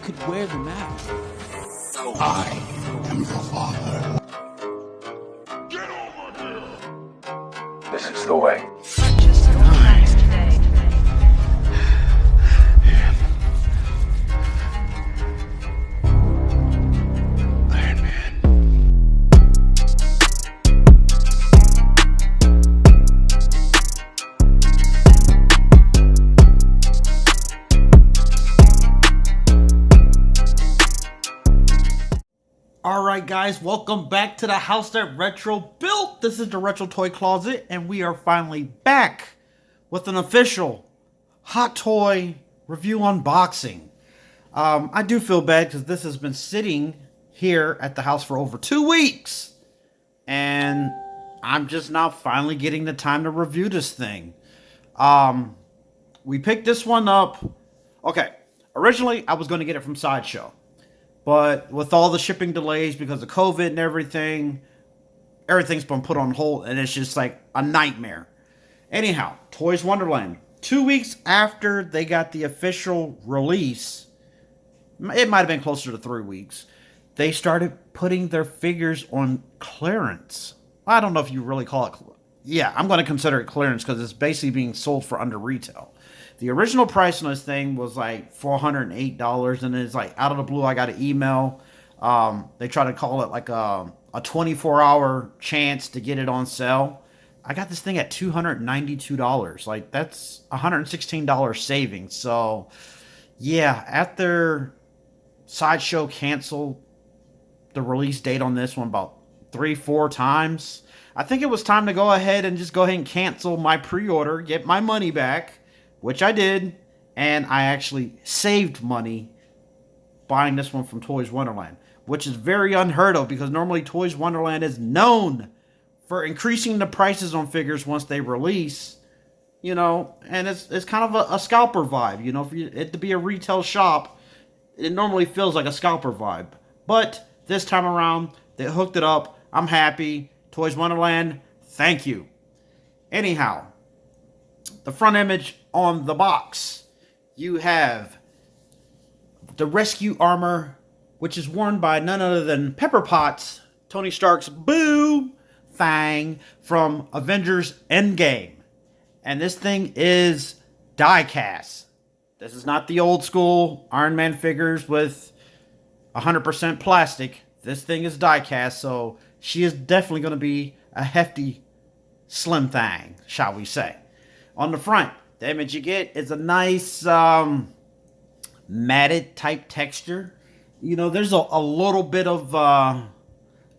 could wear the mask. I am your father. Get over here! This is the way. Purchase your tracks today. Iron Man. Alright guys, welcome back to the house that Retro built. This is the Retro Toy Closet, and we are finally back with an official Hot Toy review unboxing. I do feel bad because this has been sitting here at the house for over 2 weeks. And I'm just now finally getting the time to review this thing. We picked this one up. Okay, originally I was going to get it from Sideshow. But with all the shipping delays because of COVID and everything's been put on hold, and it's just like a nightmare. Anyhow, Toys Wonderland. 2 weeks after they got the official release, it might have been closer to 3 weeks, they started putting their figures on clearance. I don't know if you really call it... Yeah, I'm going to consider it clearance because it's basically being sold for under retail. The original price on this thing was like $408, and it's like out of the blue I got an email. They try to call it like a 24-hour chance to get it on sale. I got this thing at $292. Like, that's $116 savings. So, yeah, after Sideshow canceled the release date on this one about 3-4 times, I think it was time to go ahead and cancel my pre-order, get my money back. Which I did, and I actually saved money buying this one from Toys Wonderland, which is very unheard of because normally Toys Wonderland is known for increasing the prices on figures once they release, you know, and it's kind of a scalper vibe, you know, for it to be a retail shop, it normally feels like a scalper vibe. But this time around, they hooked it up. I'm happy. Toys Wonderland, thank you. Anyhow, the front image on the box, you have the rescue armor, which is worn by none other than Pepper Potts, Tony Stark's boo thing from Avengers Endgame. And this thing is die cast. This is not the old school Iron Man figures with 100% plastic. This thing is die cast, so she is definitely going to be a hefty, slim thing, shall we say. On the front, the image you get is a nice matted type texture. You know, there's a little bit of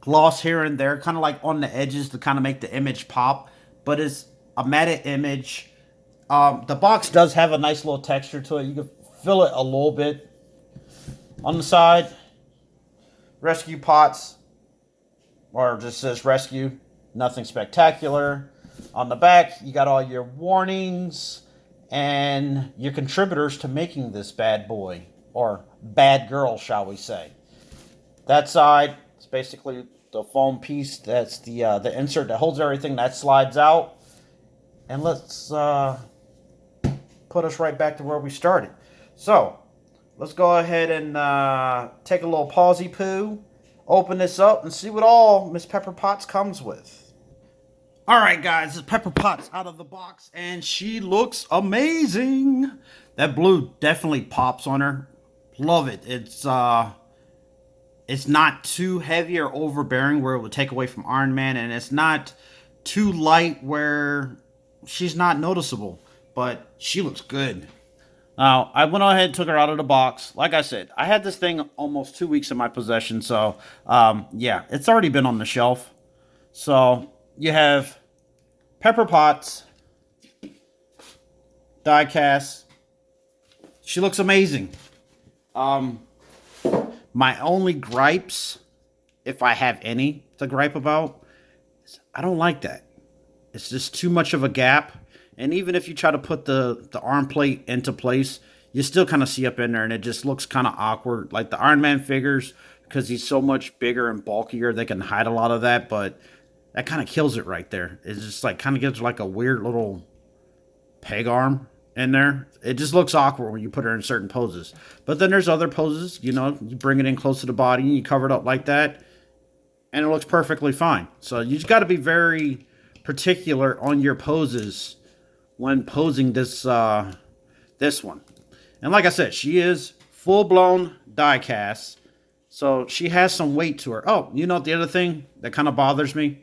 gloss here and there, kind of like on the edges to kind of make the image pop. But it's a matted image. The box does have a nice little texture to it. You can feel it a little bit. On the side, Rescue Pots, or just says Rescue. Nothing spectacular. On the back, you got all your warnings and your contributors to making this bad boy, or bad girl, shall we say. That side is basically the foam piece. That's the insert that holds everything. That slides out. And let's put us right back to where we started. So, let's go ahead and take a little pausey poo, open this up, and see what all Miss Pepper Potts comes with. Alright guys, it's Pepper Potts out of the box, and she looks amazing. That blue definitely pops on her. Love it. It's not too heavy or overbearing where it would take away from Iron Man, and it's not too light where she's not noticeable, but she looks good. Now, I went ahead and took her out of the box. Like I said, I had this thing almost 2 weeks in my possession, so yeah, it's already been on the shelf. So you have Pepper Potts, die cast. She looks amazing. My only gripes, if I have any to gripe about, is I don't like that. It's just too much of a gap. And even if you try to put the arm plate into place, you still kind of see up in there, and it just looks kind of awkward. Like the Iron Man figures, because he's so much bigger and bulkier, they can hide a lot of that, but that kind of kills it right there. It's just like kind of gives like a weird little peg arm. in there. It just looks awkward when you put her in certain poses. But then there's other poses, you know, you bring it in close to the body and you cover it up like that, and it looks perfectly fine. So you just got to be very particular on your poses when posing this this one. And like I said, she is full-blown die cast, so she has some weight to her. Oh, you know the other thing that kind of bothers me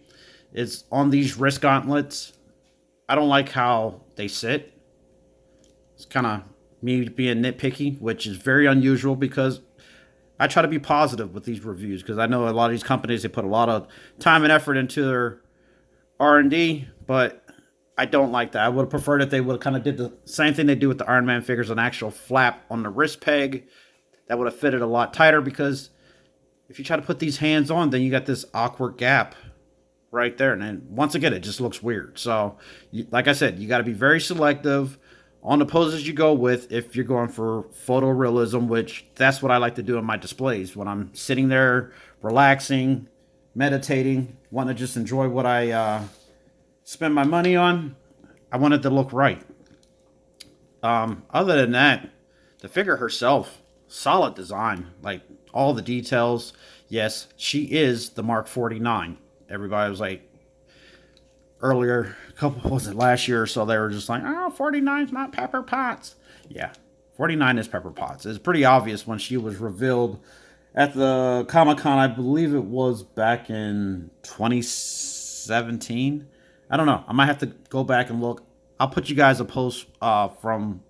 is on these wrist gauntlets. I don't like how they sit. It's kind of me being nitpicky, which is very unusual because I try to be positive with these reviews because I know a lot of these companies, they put a lot of time and effort into their R&D, but I don't like that. I would have preferred if they would have kind of did the same thing they do with the Iron Man figures, an actual flap on the wrist peg. That would have fitted a lot tighter because if you try to put these hands on, then you got this awkward gap right there. And then once again, it just looks weird. So, like I said, you got to be very selective on the poses you go with if you're going for photorealism, which that's what I like to do in my displays. When I'm sitting there relaxing, meditating, wanting to just enjoy what I spend my money on, I want it to look right. Other than that, the figure herself, solid design. Like, all the details. Yes, she is the Mark 49. Everybody was like, earlier, was it last year or so, they were just like, oh, 49's not Pepper Potts. Yeah, 49 is Pepper Potts. It's pretty obvious when she was revealed at the Comic-Con. I believe it was back in 2017. I don't know. I might have to go back and look. I'll put you guys a post from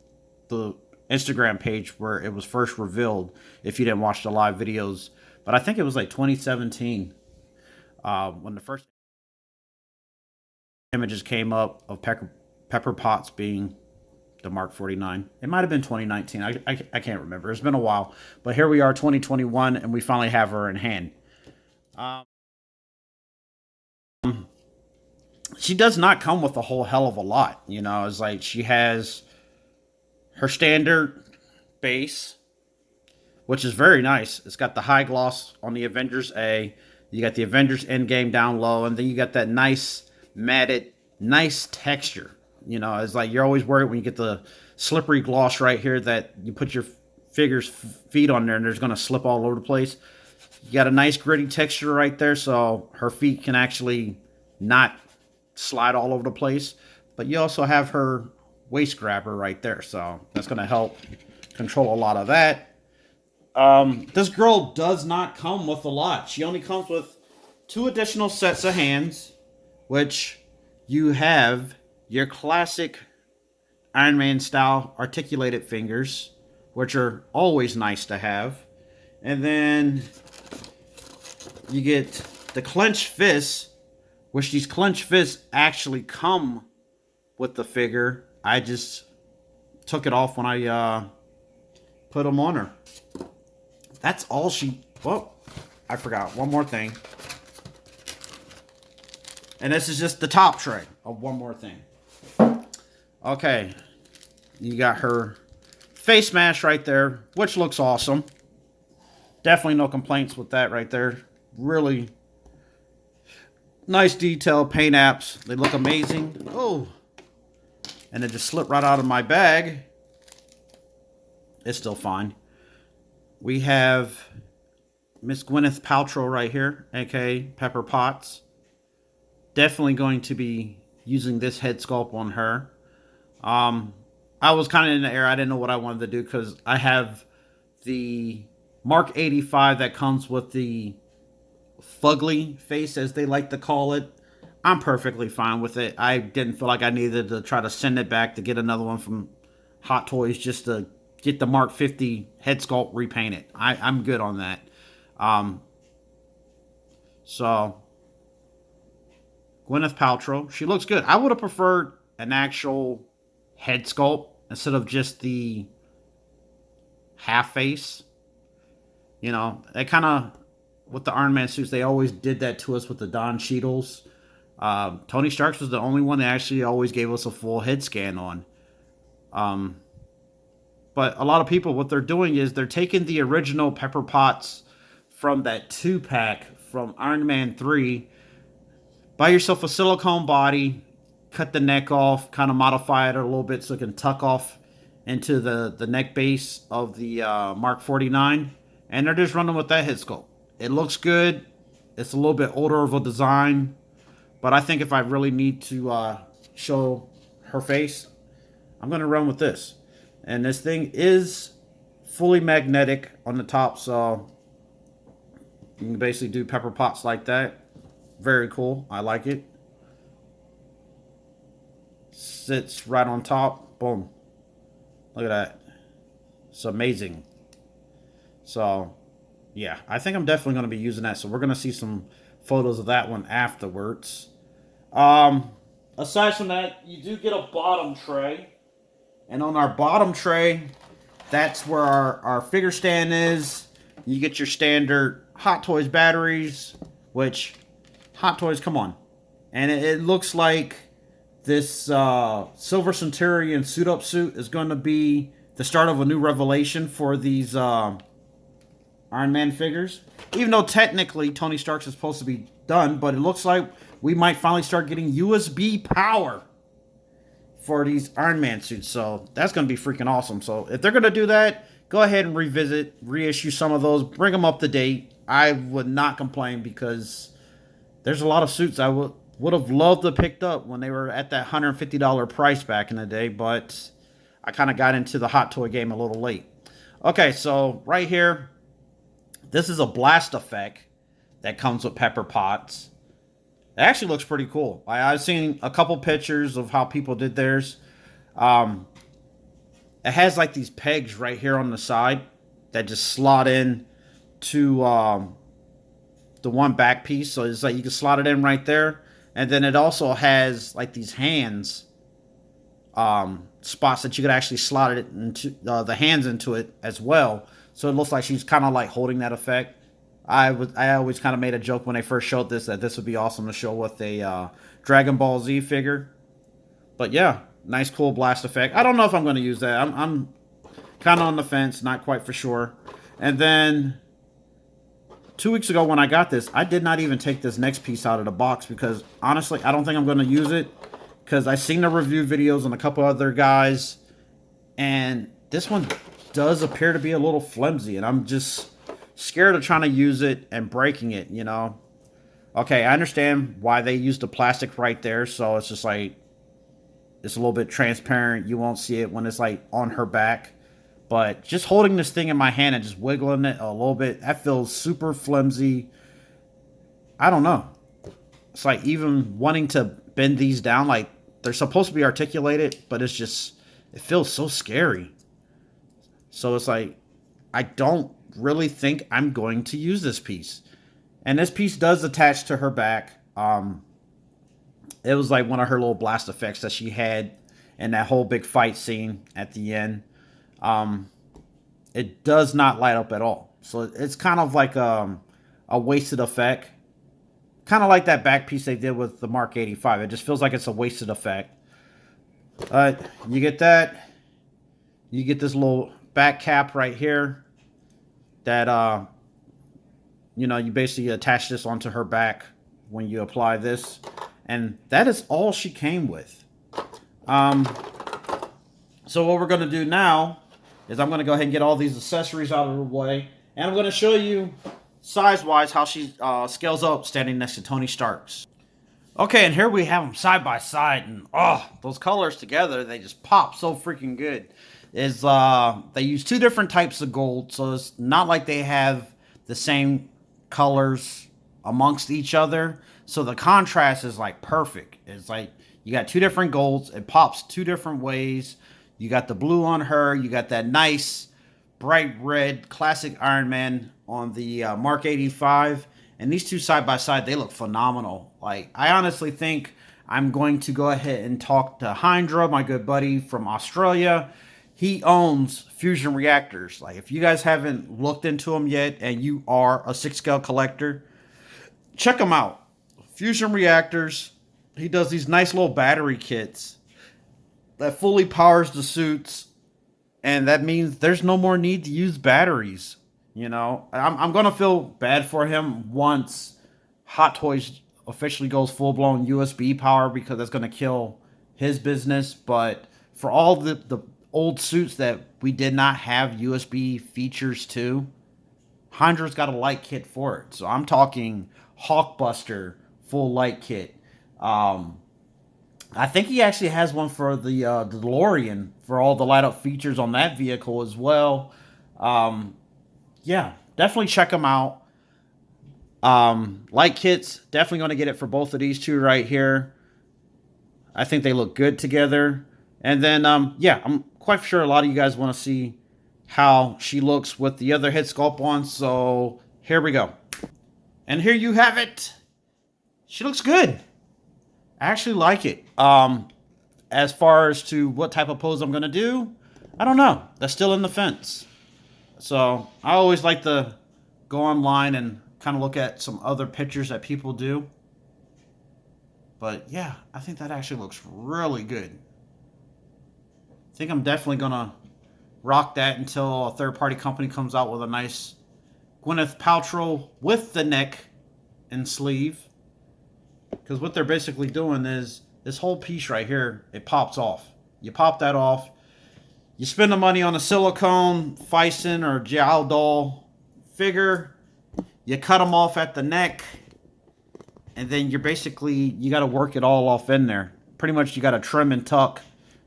the Instagram page where it was first revealed if you didn't watch the live videos. But I think it was like 2017 when the first images came up of Pepper Potts being the Mark 49. It might have been 2019. I can't remember. It's been a while. But here we are, 2021, and we finally have her in hand. She does not come with a whole hell of a lot. You know, it's like she has her standard base, which is very nice. It's got the high gloss on the Avengers A. You got the Avengers Endgame down low, and then you got that nice matted, nice texture. You know, it's like you're always worried when you get the slippery gloss right here that you put your figure's feet on there and there's going to slip all over the place. You got a nice gritty texture right there, so her feet can actually not slide all over the place. But you also have her waist grabber right there, so that's going to help control a lot of that. This girl does not come with a lot. She only comes with 2 additional sets of hands, which you have your classic Iron Man style articulated fingers, which are always nice to have. And then you get the clenched fists, which these clenched fists actually come with the figure. I just took it off when I put them on her. That's all she... Whoa, I forgot one more thing. And this is just the top tray of one more thing. Okay. You got her face mask right there, which looks awesome. Definitely no complaints with that right there. Really nice detail, paint apps. They look amazing. Oh. And it just slipped right out of my bag. It's still fine. We have Miss Gwyneth Paltrow right here, aka Pepper Potts. Definitely going to be using this head sculpt on her. I was kind of in the air. I didn't know what I wanted to do because I have the Mark 85 that comes with the fugly face, as they like to call it. I'm perfectly fine with it. I didn't feel like I needed to try to send it back to get another one from Hot Toys just to get the Mark 50 head sculpt repainted. I'm good on that. So Gwyneth Paltrow, she looks good. I would have preferred an actual head sculpt instead of just the half face. You know, they kind of, with the Iron Man suits, they always did that to us with the Don Cheadles. Tony Stark's was the only one that actually always gave us a full head scan on. But a lot of people, what they're doing is they're taking the original Pepper Potts from that 2-pack from Iron Man 3. Buy yourself a silicone body, cut the neck off, kind of modify it a little bit so it can tuck off into the neck base of the Mark 49. And they're just running with that head sculpt. It looks good. It's a little bit older of a design. But I think if I really need to show her face, I'm going to run with this. And this thing is fully magnetic on the top, so you can basically do pepper pots like that. Very cool. I like it. Sits right on top. Boom. Look at that. It's amazing. So, yeah, I think I'm definitely going to be using that. So we're going to see some photos of that one afterwards. Aside from that, you do get a bottom tray. And on our bottom tray, that's where our figure stand is. You get your standard Hot Toys batteries, which, Hot Toys, come on. And it looks like this Silver Centurion suit-up suit is going to be the start of a new revelation for these Iron Man figures. Even though technically Tony Stark's is supposed to be done, but it looks like we might finally start getting USB power for these Iron Man suits. So that's going to be freaking awesome. So if they're going to do that, go ahead and reissue some of those, bring them up to date. I would not complain because there's a lot of suits I would have loved to have picked up when they were at that $150 price back in the day, but I kind of got into the Hot Toy game a little late. Okay, so right here, this is a blast effect that comes with pepper pots. It actually looks pretty cool. I've seen a couple pictures of how people did theirs. It has like these pegs right here on the side that just slot in to the one back piece. So it's like you can slot it in right there. And then it also has like these hands spots that you could actually slot it into the hands into it as well. So it looks like she's kind of like holding that effect. I always kind of made a joke when they first showed this that this would be awesome to show with a Dragon Ball Z figure. But yeah, nice cool blast effect. I don't know if I'm going to use that. I'm kind of on the fence, not quite for sure. And then 2 weeks ago when I got this, I did not even take this next piece out of the box because honestly, I don't think I'm going to use it because I've seen the review videos on a couple other guys, and this one does appear to be a little flimsy, and I'm just scared of trying to use it and breaking it, you know. Okay, I understand why they used the plastic right there, so it's just like it's a little bit transparent. You won't see it when it's like on her back. But just holding this thing in my hand and just wiggling it a little bit, that feels super flimsy. I don't know. It's like even wanting to bend these down, like they're supposed to be articulated, but it's just, it feels so scary. So it's like, I don't really think I'm going to use this piece. And this piece does attach to her back. It was like one of her little blast effects that she had in that whole big fight scene at the end. It does not light up at all. So it's kind of like a wasted effect. Kind of like that back piece they did with the Mark 85. It just feels like it's a wasted effect. You get that. You get this little back cap right here that, you know, you basically attach this onto her back when you apply this. And that is all she came with. So what we're going to do now is I'm going to go ahead and get all these accessories out of the way. And I'm going to show you size-wise how she scales up standing next to Tony Stark's. Okay, and here we have them side by side. And those colors together, they just pop so freaking good. They use two different types of gold. So it's not like they have the same colors amongst each other. So the contrast is like perfect. It's like you got two different golds. It pops two different ways. You got the blue on her. You got that nice bright red classic Iron Man on the Mark 85. And these two side by side, they look phenomenal. Like, I honestly think I'm going to go ahead and talk to Hydra, my good buddy from Australia. He owns fusion reactors. Like, if you guys haven't looked into them yet and you are a 6-scale collector, check him out. Fusion reactors. He does these nice little battery kits that fully powers the suits, and that means there's no more need to use batteries. You know, I'm gonna feel bad for him once Hot Toys officially goes full-blown USB power, because that's gonna kill his business, but for all the old suits that we did not have USB features to, Hondra's got a light kit for it. So I'm talking Hawkbuster full light kit. I think he actually has one for the DeLorean for all the light up features on that vehicle as well. Yeah, definitely check them out. Light kits, definitely going to get it for both of these two right here. I think they look good together. And then, yeah, I'm quite sure a lot of you guys want to see how she looks with the other head sculpt on. So here we go. And here you have it. She looks good. I actually like it. As far as to what type of pose I'm going to do, I don't know. That's still in the fence. So I always like to go online and kind of look at some other pictures that people do. But yeah, I think that actually looks really good. I think I'm definitely going to rock that until a third-party company comes out with a nice Gwyneth Paltrow with the neck and sleeve. Because what they're basically doing is this whole piece right here, it pops off. You pop that off. You spend the money on a silicone, Fison, or Jowl doll figure. You cut them off at the neck. And then you're basically, you got to work it all off in there. Pretty much you got to trim and tuck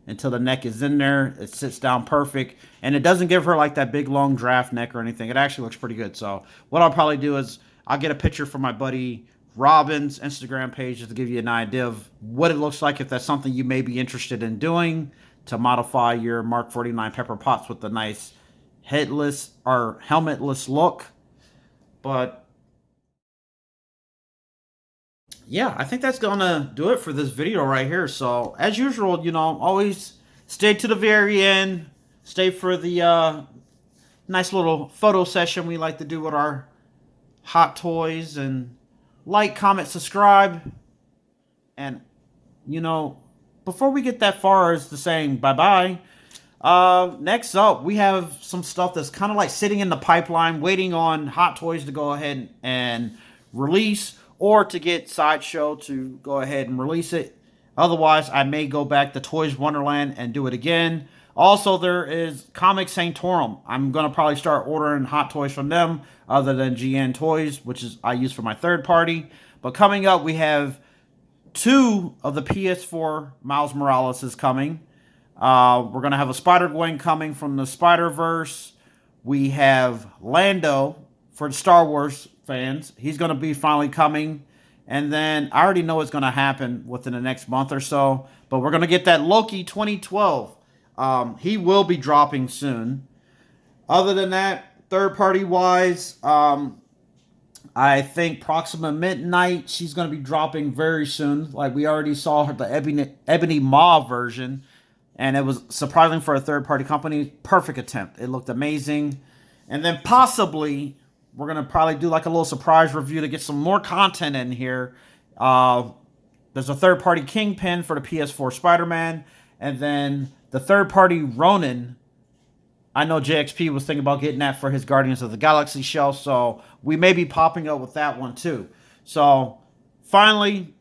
until the neck is in there. It sits down perfect. And it doesn't give her like that big long draft neck or anything. It actually looks pretty good. So what I'll probably do is I'll get a picture from my buddy Robin's Instagram page just to give you an idea of what it looks like if that's something you may be interested in doing to modify your Mark 49 Pepper Potts with a nice headless or helmetless look. But yeah, I think that's gonna do it for this video right here. So as usual, you know, always stay to the very end. Stay for the nice little photo session we like to do with our hot toys, and like, comment, subscribe. And, you know, before we get that far as to saying bye-bye, next up, we have some stuff that's kind of like sitting in the pipeline, waiting on Hot Toys to go ahead and release, or to get Sideshow to go ahead and release it. Otherwise, I may go back to Toys Wonderland and do it again. Also, there is Comic Sanctorum. I'm going to probably start ordering Hot Toys from them, other than GN Toys, which is I use for my third party. But coming up, we have 2 of the PS4 Miles Morales is coming. We're going to have a Spider-Gwen coming from the Spider-Verse. We have Lando for the Star Wars fans. He's going to be finally coming. And then I already know it's going to happen within the next month or so. But we're going to get that Loki 2012. He will be dropping soon. Other than that, third-party wise, I think Proxima Midnight, she's going to be dropping very soon. Like, we already saw her, the Ebony Maw version, and it was surprising for a third-party company. Perfect attempt. It looked amazing. And then possibly, we're going to probably do like a little surprise review to get some more content in here. There's a third-party Kingpin for the PS4 Spider-Man, and then the third-party Ronin. I know JXP was thinking about getting that for his Guardians of the Galaxy shelf, so we may be popping up with that one too. So, finally,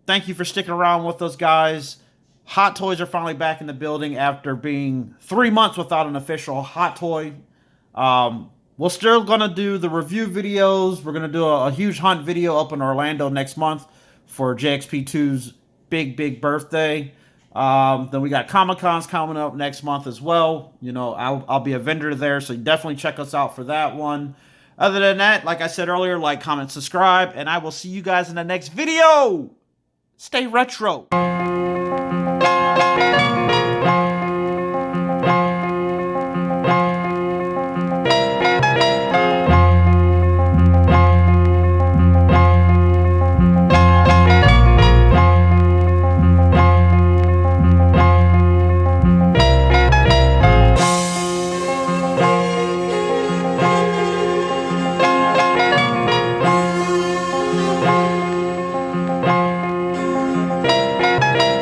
thank you for sticking around with us, guys. Hot Toys are finally back in the building after being 3 months without an official Hot Toy. We're still going to do the review videos. We're going to do a huge hunt video up in Orlando next month for JXP2's big birthday. Then we got Comic-Cons coming up next month as well. You know, I'll be a vendor there, so definitely check us out for that one. Other than that, like I said earlier, like, comment, subscribe, and I will see you guys in the next video. Stay retro.